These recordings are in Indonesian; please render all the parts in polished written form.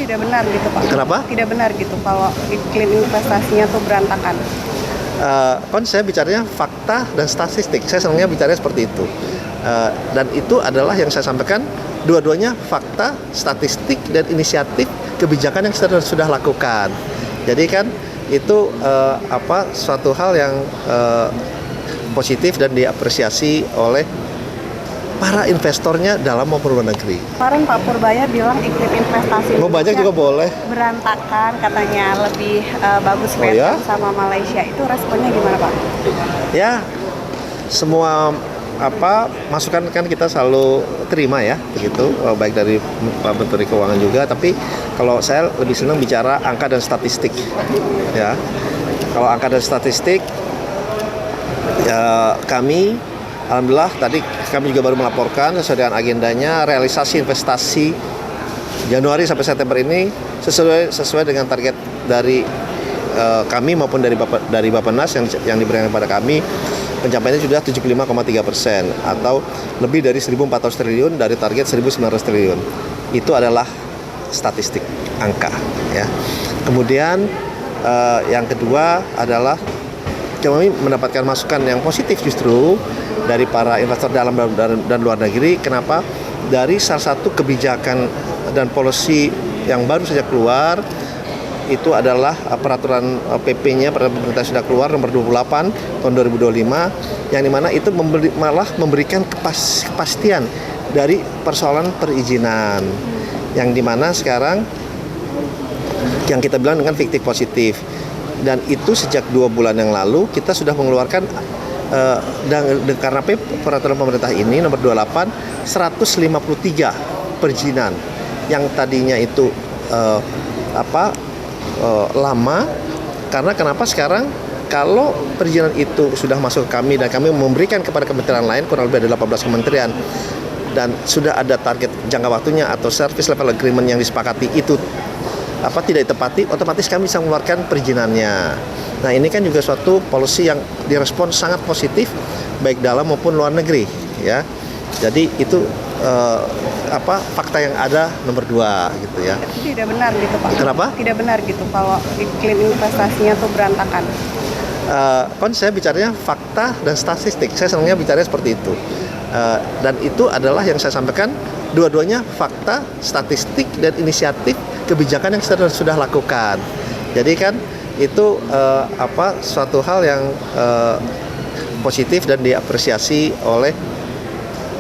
tidak benar gitu Pak. Kenapa? Tidak benar gitu kalau iklim investasinya tuh berantakan. Kan saya bicaranya fakta dan statistik. Saya senangnya bicaranya seperti itu. Dan itu adalah yang saya sampaikan, dua-duanya fakta, statistik, dan inisiatif kebijakan yang sudah lakukan. Jadi kan itu suatu hal yang positif dan diapresiasi oleh para investornya dalam maupun luar negeri. Kemarin Pak Purbaya bilang iklim investasi Mau banyak juga boleh. berantakan, katanya lebih bagus ya? sama Malaysia. Itu responnya gimana Pak? Ya, semua masukan kan kita selalu terima ya, begitu, baik dari Pak Menteri Keuangan juga. Tapi kalau saya lebih senang bicara angka dan statistik, ya. Kalau angka dan statistik, ya, kami alhamdulillah tadi kami juga baru melaporkan sesuai dengan agendanya realisasi investasi Januari sampai September ini sesuai dengan target dari kami maupun dari Bappenas yang diberikan kepada kami. Pencapaiannya sudah 75,3% atau lebih dari 1.400 triliun dari target 1.900 triliun. Itu adalah statistik angka, ya. Kemudian yang kedua adalah kami mendapatkan masukan yang positif justru dari para investor dalam dan luar negeri. Kenapa? Dari salah satu kebijakan dan policy yang baru saja keluar, itu adalah peraturan PP-nya, peraturan pemerintah sudah keluar nomor 28 tahun 2025, yang dimana itu malah memberikan kepastian dari persoalan perizinan, yang dimana sekarang yang kita bilang dengan fiktif positif. Dan itu sejak 2 bulan yang lalu kita sudah mengeluarkan karena peraturan pemerintah ini nomor 28 153 perizinan yang tadinya itu lama. Karena kenapa sekarang kalau perizinan itu sudah masuk ke kami dan kami memberikan kepada kementerian lain, kurang lebih ada 18 kementerian, dan sudah ada target jangka waktunya atau service level agreement yang disepakati itu tidak ditepati, otomatis kami bisa mengeluarkan perizinannya. Nah, ini kan juga suatu policy yang direspon sangat positif baik dalam maupun luar negeri, ya. Jadi itu fakta yang ada nomor 2 gitu ya. Itu tidak benar gitu Pak. Kenapa? Tidak benar gitu kalau iklim investasinya tuh berantakan. Kan saya bicaranya fakta dan statistik. Saya senangnya bicaranya seperti itu. Dan itu adalah yang saya sampaikan, dua-duanya fakta, statistik, dan inisiatif kebijakan yang sudah lakukan. Jadi kan itu suatu hal yang positif dan diapresiasi oleh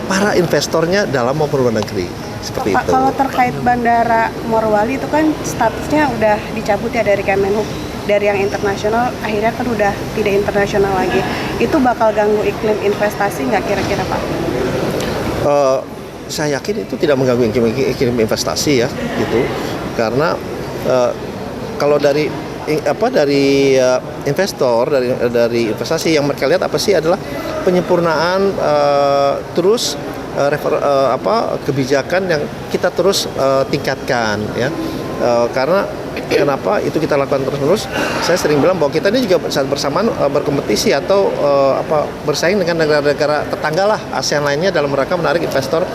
para investornya dalam maupun luar negeri. Seperti Pak, itu. kalau terkait Bandara Morowali itu kan statusnya udah dicabut ya dari Kemenhub, dari yang internasional akhirnya kan udah tidak internasional lagi. Itu bakal ganggu iklim investasi nggak kira-kira Pak? Saya yakin itu tidak mengganggu iklim investasi ya, gitu. Karena kalau dari investor, dari investasi yang mereka lihat apa sih adalah penyempurnaan terus kebijakan yang kita terus tingkatkan, ya. Karena kenapa itu kita lakukan terus-menerus? Saya sering bilang bahwa kita ini juga saat bersamaan berkompetisi atau bersaing dengan negara-negara tetangga lah ASEAN lainnya dalam rangka menarik investor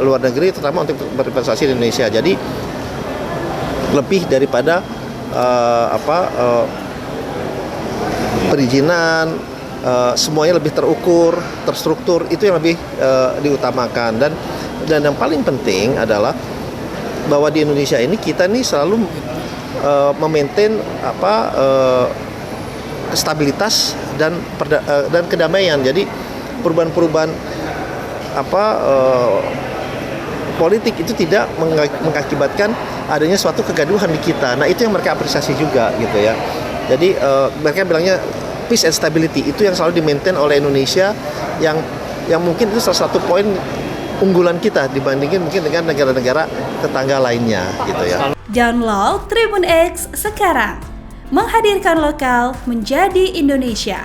luar negeri, terutama untuk berinvestasi di Indonesia. Jadi lebih daripada perizinan, semuanya lebih terukur, terstruktur, itu yang lebih diutamakan. Dan yang paling penting adalah bahwa di Indonesia ini kita nih selalu memaintain stabilitas dan kedamaian. Jadi perubahan-perubahan politik itu tidak mengakibatkan adanya suatu kegaduhan di kita. Nah, itu yang mereka apresiasi juga gitu ya. Jadi mereka bilangnya peace and stability, itu yang selalu di-maintain oleh Indonesia, yang mungkin itu salah satu poin unggulan kita dibandingin mungkin dengan negara-negara tetangga lainnya gitu ya. Download Tribun X sekarang, menghadirkan lokal menjadi Indonesia.